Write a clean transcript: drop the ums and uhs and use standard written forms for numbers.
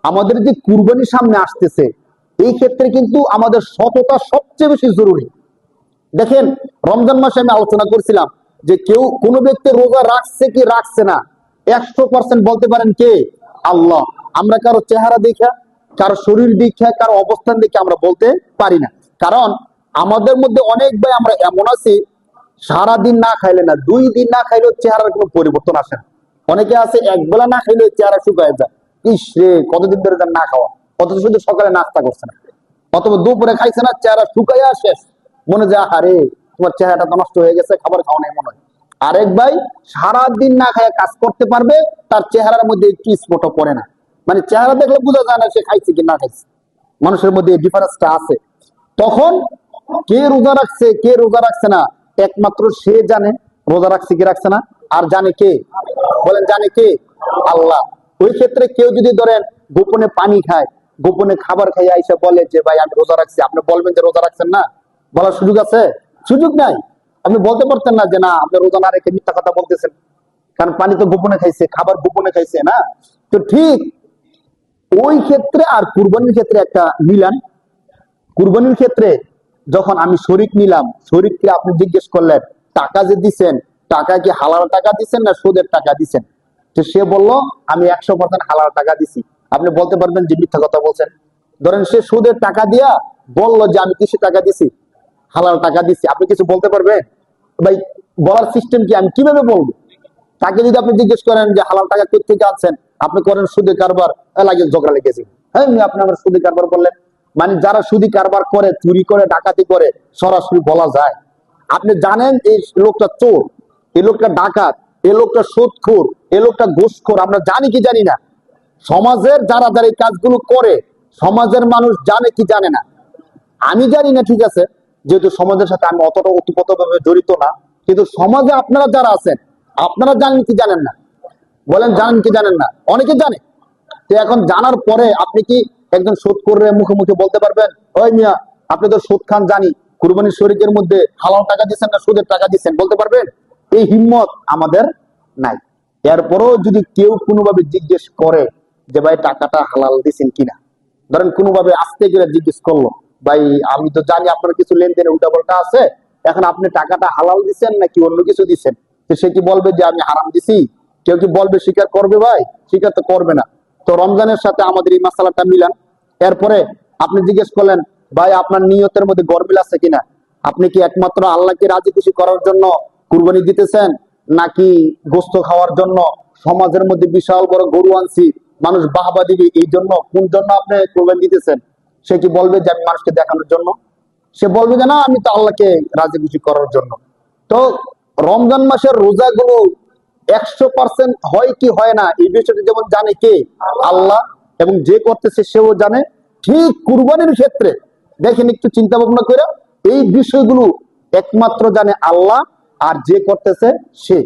আমাদের যে কুরবানি সামনে আসতেছে, এই ক্ষেত্রে কিন্তু আমাদের সততা সবচেয়ে বেশি জরুরি। দেখেন, রমজান মাসে আমি আলোচনা করছিলাম যে কেউ কোনো ব্যক্তি রোজা রাখছে কি রাখছে না 100% বলতে পারেন কে? আল্লাহ। আমরা কারো চেহারা দেখা, কারো শরীর দেখা, কারো অবস্থান দেখে আমরা বলতে পারি না। কারণ আমাদের মধ্যে অনেক ভাই আমরা এমন আছি, সারাদিন না খাইলে না, 2 দিন না খাইলেও চেহারার কোনো পরিবর্তন আসে না। অনেকে আছে একবেলা না খাইলে চেহারা শুকায় যায়। ইস রে, কতদিন ধরে না খাওয়া, অথচ শুধু সকালে নাস্তা করছে না, অথবা দুপুরে খাইছে না, চেহারা শুকাইয়া শেষ। মনে যায় আরে তোমার চেহারাটা তো নষ্ট হয়ে গেছে, খাবার খাওয়া নাই মনে হয়। আরেক ভাই সারাদিন না খায় কাজ করতে পারবে, তার চেহারার মধ্যে একটু স্পট পড়ে না। মানে চেহারা দেখলে বোঝা যায় না সে খাইছে কি না খাইছে। মানুষের মধ্যে এই ডিফারেন্সটা আছে। তখন কে রোজা রাখছে কে রোজা রাখছে না একমাত্র সে জানে, রোজা রাখছে কি রাখছে না। আর জানে কে? বলেন জানে কে? আল্লাহ। ওই ক্ষেত্রে কেউ যদি ধরেন গোপনে পানি খায়, গোপনে খাবার খাই আইসা বলে যে ভাই আমি রোজা রাখছি, আপনি বলবেন যে রোজা রাখছেন না? বলার সুযোগ আছে? সুযোগ নাই। আপনি বলতে পারতেন না যে না আপনি রোজা না রেখে মিথ্যা কথা বলতেছেন, কারণ পানি তো গোপনে খাইছে, খাবার গোপনে খাইছে না। তো ঠিক ওই ক্ষেত্রে আর কুরবানির ক্ষেত্রে একটা মিলান। কুরবানির ক্ষেত্রে যখন আমি শরীক নিলাম, শরীককে আপনি জিজ্ঞেস করলেন টাকা যে দিচ্ছেন, টাকা কি হালাল টাকা দিচ্ছেন না সুদের টাকা দিচ্ছেন? তো সে বলল আমি 100% হালাল টাকা দিছি। আপনি বলতে পারবেন যে মিথ্যা কথা বলছেন? ধরেন সে সুদের টাকা দিয়া বলল যে আমি কিছু টাকা দিছি, হালাল টাকা দিছি, আপনি কিছু বলতে পারবেন? ভাই বলার সিস্টেম কি, আমি কিভাবে বলবো? তাকে যদি আপনি জিজ্ঞেস করেন যে হালাল টাকা কোথা থেকে আনছেন, আপনি করেন সুদে কারবার, লাগে ঝগড়া লেগেছে। হ্যাঁ আপনি আমার সুদে কারবার বললেন। মানে যারা সুদি কারবার করে, চুরি করে, ডাকাতি করে, সরাসরি বলা যায়। আপনি জানেন এই লোকটা চোর, এই লোকটা ডাকাত, এই লোকটা সুদখোর, এই লোকটা ঘুষখোর, আমরা জানি কি জানি না? সমাজের যারা যারা এই কাজগুলো করে, সমাজের মানুষ জানে কি জানে না? আমি জানি না, ঠিক আছে, যেহেতু সমাজের সাথে আমি অতটা ওতপ্রোতভাবে জড়িত না। কিন্তু সমাজে আপনারা যারা আছেন, আপনারা জানেন কি জানেন না? বলেন জানেন কি জানেন না? অনেকে জানে। তো এখন জানার পরে আপনি কি একজন সুদ করে মুখে মুখে বলতে পারবেন ওই মিয়া আপনি তো সুদ খান জানি, কুরবানির শরীকের মধ্যে হালাল টাকা দিচ্ছেন না সুদের টাকা দিচ্ছেন, বলতে পারবেন? এই হিম্মত আমাদের নাই। এরপরও যদি কেউ কোনোভাবে জিজ্ঞেস করে যে ভাই টাকাটা হালাল দিচ্ছেন কিনা, ধরেন কোনোভাবে আস্তে করে জিজ্ঞেস করলো, ভাই আমি তো জানি আপনার কিছু লেনদেনে উল্টাপাল্টা আছে, এখন আপনি টাকাটা হালাল দিচ্ছেন নাকি অন্য কিছু দিচ্ছেন? তো সে কি বলবে যে আমি হারাম দিছি? কেউ কি বলবে স্বীকার করবে? ভাই স্বীকার তো করবে না। তো রমজানের সাথে আমাদের এই মাসালাটা মিলান। এরপরে আপনি জিজ্ঞেস করলেন ভাই আপনার নিয়তের মধ্যে গরমিল আছে কিনা, আপনি কি একমাত্র আল্লাহকে রাজি খুশি করার জন্য কুরবানি দিতেছেন, নাকি গোস্ত খাওয়ার জন্য, সমাজের মধ্যে বিশাল বড় গরু আনছি মানুষ বাহবা দিবে এই জন্য, কোন জন্য আপনি কুরবানি দিতেছেন? সে কি বলবে যে আমি মানুষকে দেখানোর জন্য? সে বলবে যে না আমি তো আল্লাহকে রাজি খুশি করার জন্য। তো রমজান মাসের রোজাগুলো 100% হয় কি হয় না এই বিষয়টা যেমন জানে কে? আল্লাহ। এবং যে করতেছে সেও জানে। ঠিক কুরবানির ক্ষেত্রে দেখেন একটু চিন্তা ভাবনা করে, এই বিষয়গুলো একমাত্র জানে আল্লাহ, আর যে করতেছে সে।